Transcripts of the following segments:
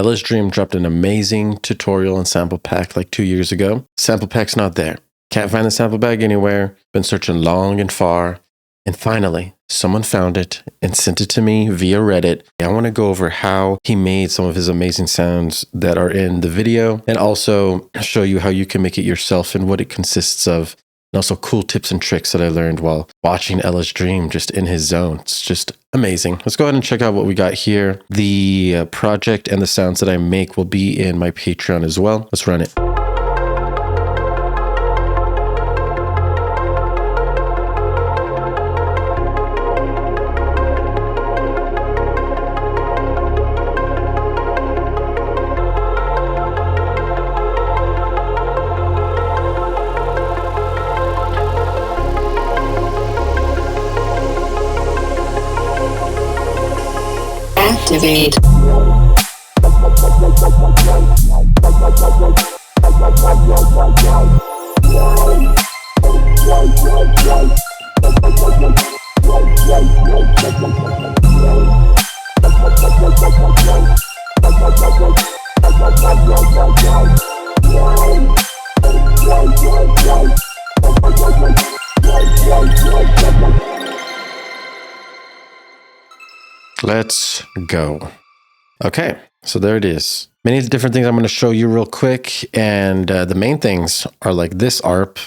LSDREAM dropped an amazing tutorial and sample pack like 2 years ago. Sample pack's not there. Can't find the sample bag anywhere. Been searching long and far. And finally, someone found it and sent it to me via Reddit. I want to go over how he made some of his amazing sounds that are in the video, and also show you how you can make it yourself and what it consists of. And also cool tips and tricks that I learned while watching LSDREAM just in his zone. It's just amazing. Let's go ahead and check out what we got here. The project and the sounds that I make will be in my Patreon as well. Let's run it. Activate. Let's go. Okay, so there it is. Many different things I'm going to show you real quick, and the main things are like this ARP,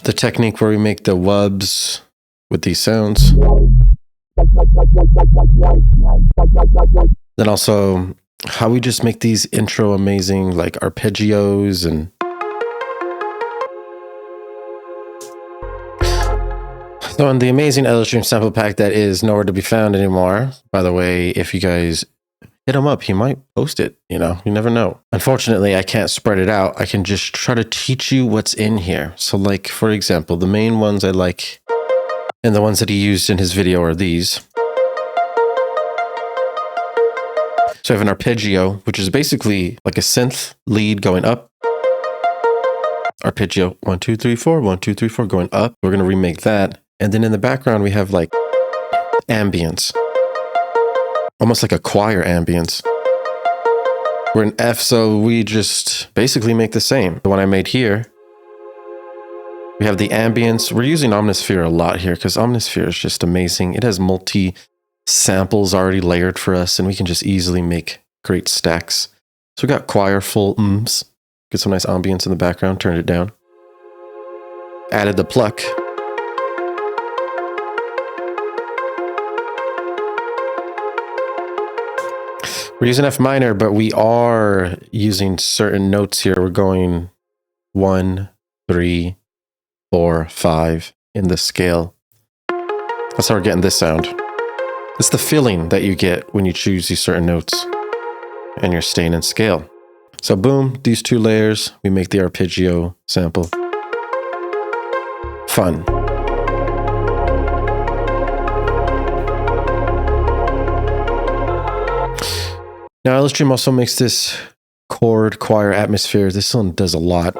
the technique where we make the wubs with these sounds, then also how we just make these intro amazing like arpeggios and so on the amazing LSDREAM sample pack that is nowhere to be found anymore. By the way, if you guys hit him up, he might post it, you never know. Unfortunately, I can't spread it out. I can just try to teach you what's in here. So like, for example, the main ones I like and the ones that he used in his video are these. So I have an arpeggio, which is basically like a synth lead going up. Arpeggio, 1, 2, 3, 4, 1, 2, 3, 4, going up. We're going to remake that. And then in the background, we have like ambience, almost like a choir ambience. We're in F, so we just basically make the same. The one I made here, we have the ambience. We're using Omnisphere a lot here because Omnisphere is just amazing. It has multi samples already layered for us, and we can just easily make great stacks. So we got choir full ums. Get some nice ambience in the background, turned it down. Added the pluck. We're using F minor, but we are using certain notes here. We're going 1, 3, 4, 5 in the scale. That's how we're getting this sound. It's the feeling that you get when you choose these certain notes and you're staying in scale. So boom, these two layers, we make the arpeggio sample. Fun. Now LSDREAM also makes this chord choir atmosphere. This one does a lot.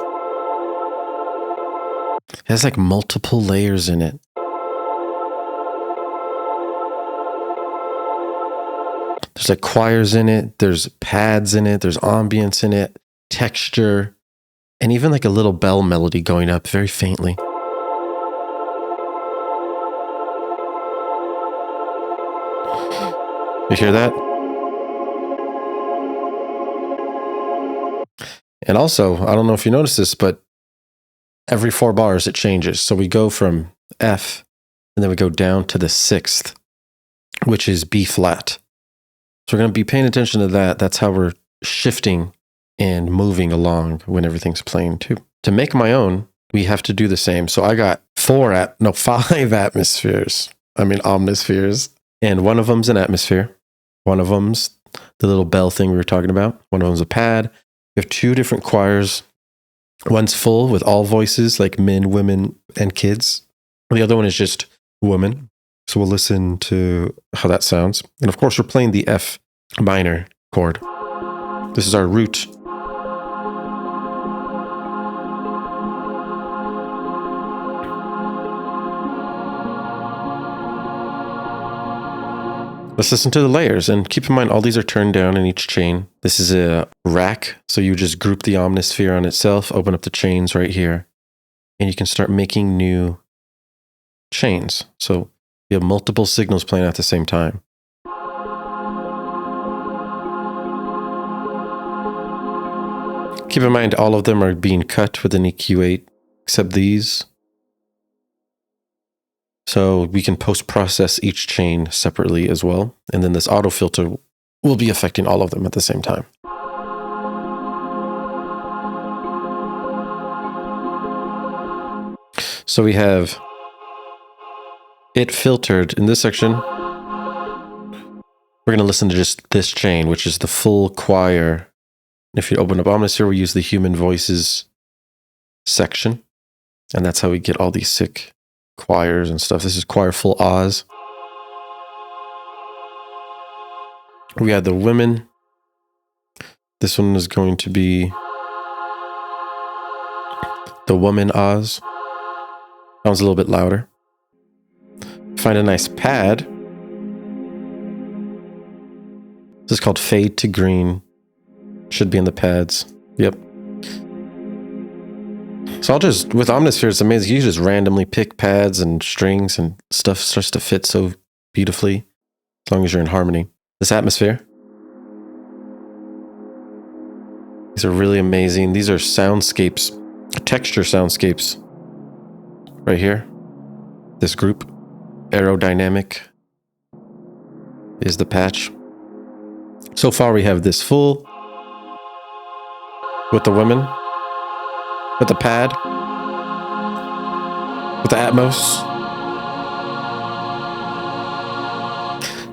It has like multiple layers in it. There's like choirs in it, there's pads in it, there's ambience in it, texture, and even like a little bell melody going up very faintly. You hear that? And also, I don't know if you noticed this, but every 4 bars it changes. So we go from F, and then we go down to the 6th, which is B flat. So we're going to be paying attention to that. That's how we're shifting and moving along when everything's playing too. To make my own, we have to do the same. So I got 5 atmospheres. Omnispheres. And one of them's an atmosphere. One of them's the little bell thing we were talking about. One of them's a pad. We have 2 different choirs. One's full with all voices, like men, women, and kids. The other one is just women. So we'll listen to how that sounds. And of course, we're playing the F minor chord. This is our root. Let's listen to the layers, and keep in mind all these are turned down in each chain. This is a rack, so you just group the omnisphere on itself, open up the chains right here, and you can start making new chains. So you have multiple signals playing at the same time. Keep in mind all of them are being cut with an EQ8, except these. So we can post-process each chain separately as well. And then this auto filter will be affecting all of them at the same time. So we have it filtered in this section. We're going to listen to just this chain, which is the full choir. If you open up Omnisphere, we use the human voices section. And that's how we get all these sick choirs and stuff. This is choir full Oz. We had the women. This one is going to be the woman Oz. Sounds a little bit louder. Find a nice pad. This is called Fade to Green. Should be in the pads. Yep. So I'll just, with Omnisphere, it's amazing. You just randomly pick pads and strings and stuff starts to fit so beautifully, as long as you're in harmony. This atmosphere. These are really amazing. These are soundscapes, texture soundscapes. Right here. This group. Aerodynamic is the patch. So far we have this full with the women, with the pad, with the Atmos.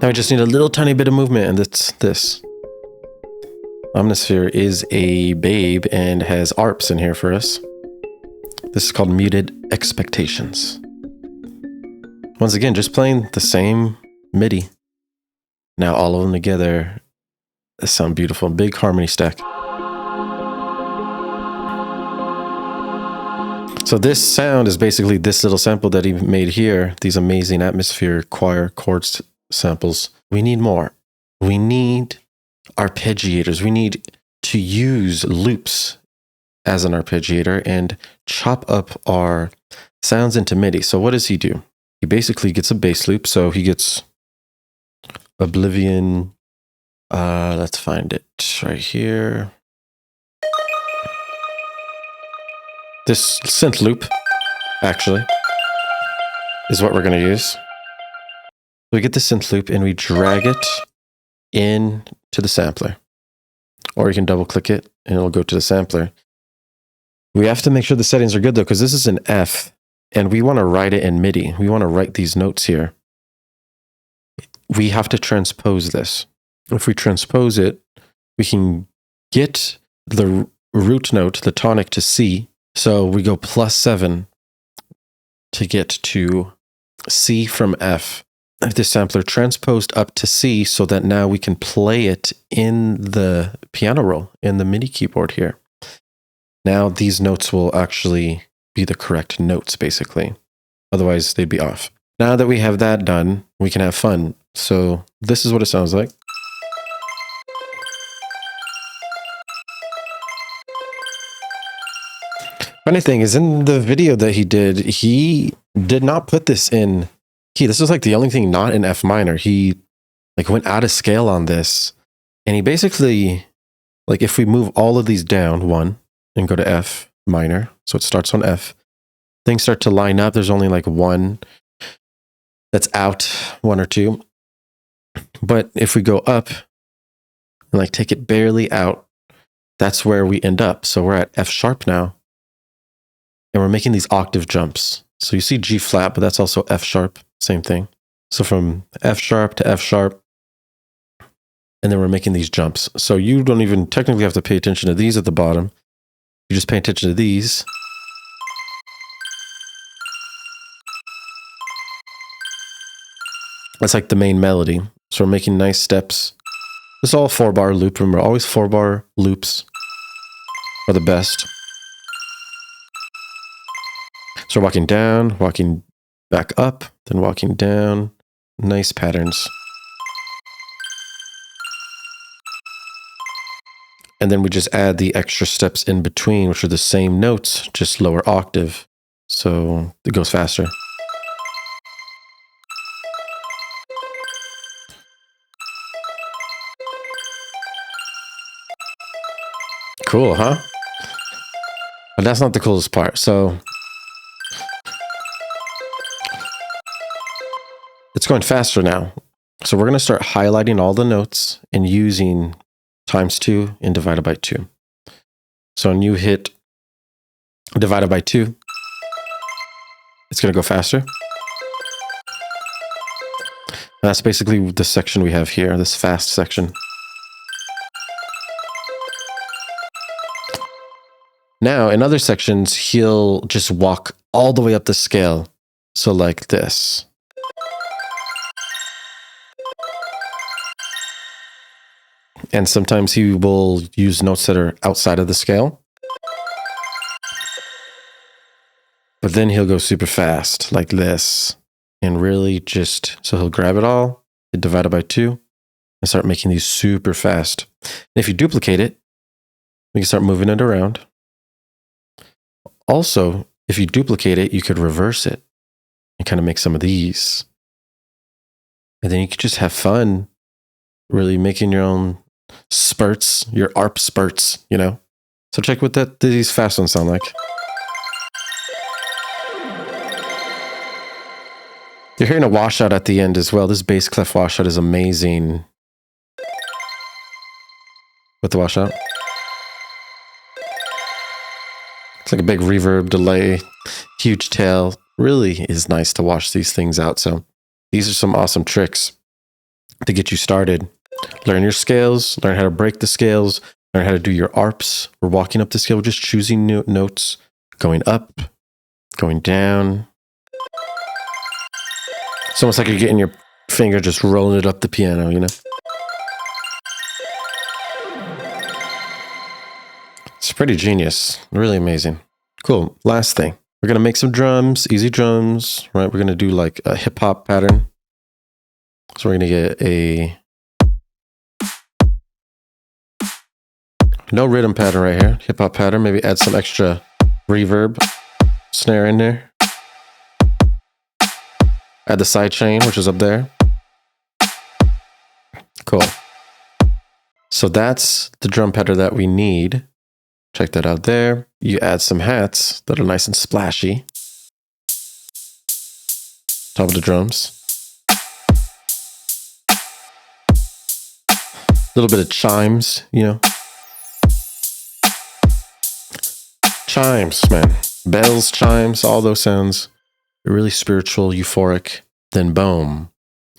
Now we just need a little tiny bit of movement, and it's this. Omnisphere is a babe and has ARPs in here for us. This is called Muted Expectations. Once again, just playing the same MIDI. Now all of them together, they sound beautiful. Big harmony stack. So this sound is basically this little sample that he made here. These amazing atmosphere choir chords samples. We need more. We need arpeggiators. We need to use loops as an arpeggiator and chop up our sounds into MIDI. So what does he do? He basically gets a bass loop. So he gets Oblivion. Let's find it right here. This synth loop, actually, is what we're going to use. We get the synth loop and we drag it in to the sampler. Or you can double click it and it'll go to the sampler. We have to make sure the settings are good though, because this is an F and we want to write it in MIDI. We want to write these notes here. We have to transpose this. If we transpose it, we can get the root note, the tonic, to C. So we go +7 to get to C from F. The sampler transposed up to C so that now we can play it in the piano roll, in the MIDI keyboard here. Now these notes will actually be the correct notes, basically. Otherwise, they'd be off. Now that we have that done, we can have fun. So this is what it sounds like. Funny thing is, in the video that he did not put this in key. This is like the only thing not in F minor. He like went out of scale on this. And he basically, like if we move all of these down one and go to F minor, so it starts on F, things start to line up. There's only like one that's out, one or two. But if we go up and like take it barely out, that's where we end up. So we're at F sharp now. And we're making these octave jumps. So you see G flat, but that's also F sharp, same thing. So from F sharp to F sharp, and then we're making these jumps. So you don't even technically have to pay attention to these at the bottom. You just pay attention to these. That's like the main melody. So we're making nice steps. This is all 4-bar loop. Remember, always 4-bar loops are the best. So walking down, walking back up, then walking down. Nice patterns. And then we just add the extra steps in between, which are the same notes, just lower octave. So it goes faster. Cool, huh? But that's not the coolest part. So it's going faster now. So we're going to start highlighting all the notes and using ×2 and divided by 2. So when you hit divided by 2, it's going to go faster. And that's basically the section we have here, this fast section. Now, in other sections, he'll just walk all the way up the scale. So like this. And sometimes he will use notes that are outside of the scale. But then he'll go super fast, like this. And really just, so he'll grab it all, hit divided by 2, and start making these super fast. And if you duplicate it, we can start moving it around. Also, if you duplicate it, you could reverse it and kind of make some of these. And then you could just have fun really making your own spurts, your ARP spurts, you know? So check what these fast ones sound like. You're hearing a washout at the end as well. This bass clef washout is amazing. With the washout. It's like a big reverb delay, huge tail. Really is nice to wash these things out. So these are some awesome tricks to get you started. Learn your scales, learn how to break the scales, learn how to do your ARPs. We're walking up the scale, we're just choosing notes, going up, going down. It's almost like you're getting your finger just rolling it up the piano, you know? It's pretty genius. Really amazing. Cool. Last thing. We're going to make some drums, easy drums, right? We're going to do like a hip hop pattern. So we're going to get a no rhythm pattern right here. Hip hop pattern. Maybe add some extra reverb snare in there. Add the side chain, which is up there. Cool. So that's the drum pattern that we need. Check that out there. You add some hats that are nice and splashy. Top of the drums. A little bit of chimes, you know. Chimes, man. Bells, chimes, all those sounds. Really spiritual, euphoric. Then boom.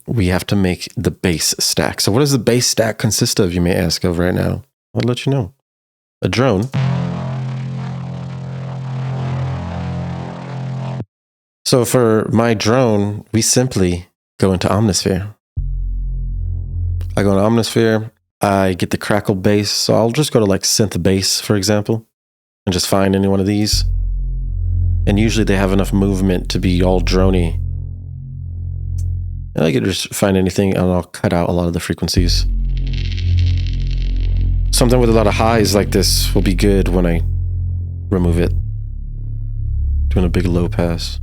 We have to make the bass stack. So what does the bass stack consist of, you may ask of right now? I'll let you know. A drone. So for my drone, we simply go into Omnisphere. I go into Omnisphere, I get the crackle bass. So I'll just go to like synth bass, for example, and just find any one of these. And usually they have enough movement to be all droney. And I can just find anything and I'll cut out a lot of the frequencies. Something with a lot of highs like this will be good when I remove it. Doing a big low pass.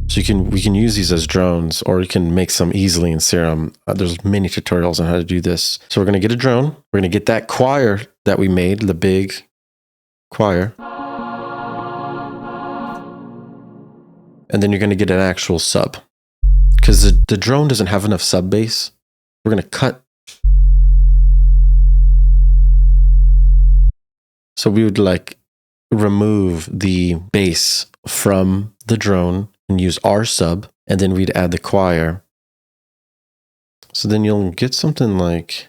So we can use these as drones, or you can make some easily in Serum. There's many tutorials on how to do this. So we're going to get a drone. We're going to get that choir that we made, the big choir. And then you're going to get an actual sub. Because the drone doesn't have enough sub bass. We're going to cut. So we would like remove the bass from the drone and use our sub, and then we'd add the choir. So then you'll get something like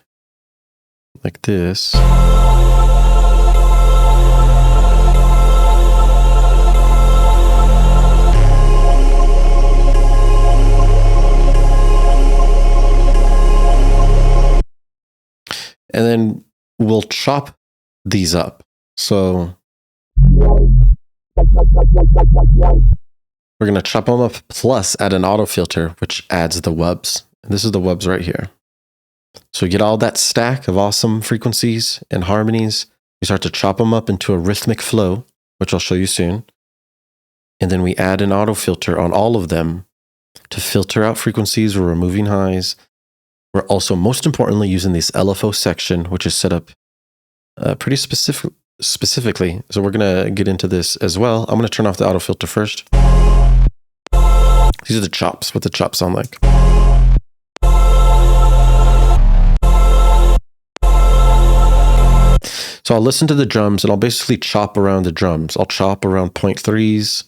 this. And then we'll chop these up. So we're going to chop them up plus add an auto filter, which adds the Wubs. And this is the Wubs right here. So you get all that stack of awesome frequencies and harmonies. We start to chop them up into a rhythmic flow, which I'll show you soon. And then we add an auto filter on all of them to filter out frequencies. We're removing highs. We're also, most importantly, using this LFO section, which is set up pretty specifically. So we're going to get into this as well. I'm going to turn off the auto filter first. These are the chops, what the chops sound like. So I'll listen to the drums and I'll basically chop around the drums. I'll chop around 0.3s.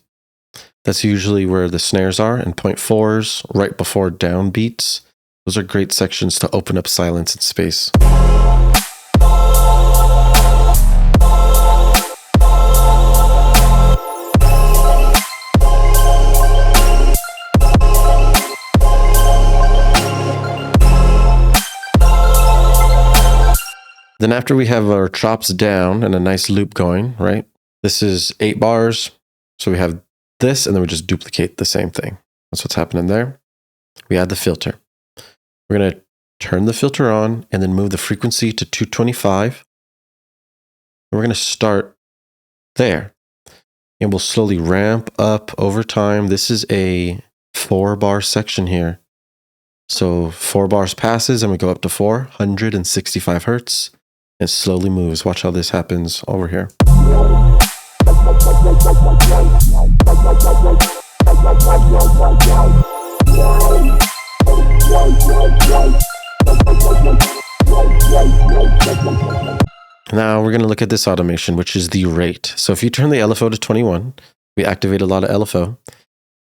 That's usually where the snares are, and 0.4s right before downbeats. Those are great sections to open up silence and space. Then after we have our chops down and a nice loop going, right? This is 8 bars. So we have this, and then we just duplicate the same thing. That's what's happening there. We add the filter. We're going to turn the filter on and then move the frequency to 225. And we're going to start there. And we'll slowly ramp up over time. This is a 4-bar section here. So 4 bars passes and we go up to 465 hertz. It slowly moves. Watch how this happens over here. Now we're going to look at this automation, which is the rate. So if you turn the LFO to 21, we activate a lot of LFO.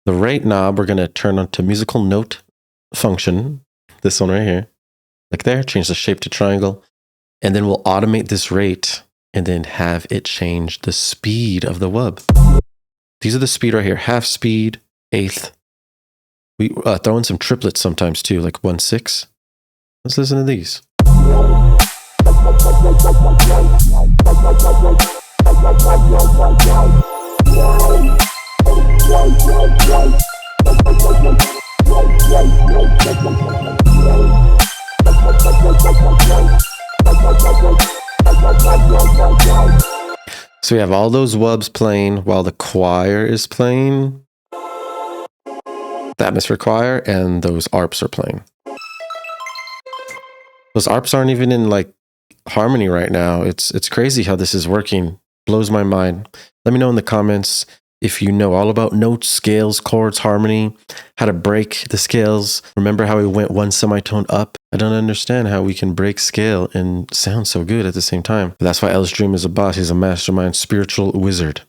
The rate knob, we're going to turn on to musical note function. This one right here. Like there, change the shape to triangle. And then we'll automate this rate and then have it change the speed of the wub. These are the speed right here. Half speed, eighth. We throw in some triplets sometimes too, like 1/6. Let's listen to these. So we have all those wubs playing while the choir is playing, the atmosphere choir, and those arps are playing. Those arps aren't even in like harmony right now. It's crazy how this is working. Blows my mind. Let me know in the comments if you know all about notes, scales, chords, harmony, how to break the scales. Remember how we went 1 semitone up? I don't understand how we can break scale and sound so good at the same time. But that's why LSDREAM is a boss. He's a mastermind, spiritual wizard.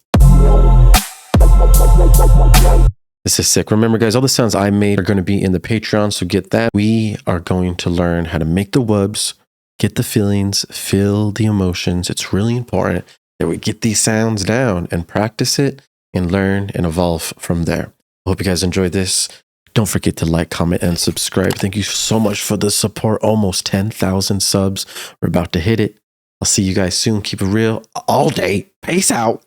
This is sick. Remember, guys, all the sounds I made are going to be in the Patreon, so get that. We are going to learn how to make the wubs, get the feelings, feel the emotions. It's really important that we get these sounds down and practice it and learn and evolve from there. I hope you guys enjoyed this. Don't forget to like, comment, and subscribe. Thank you so much for the support. Almost 10,000 subs. We're about to hit it. I'll see you guys soon. Keep it real all day. Peace out.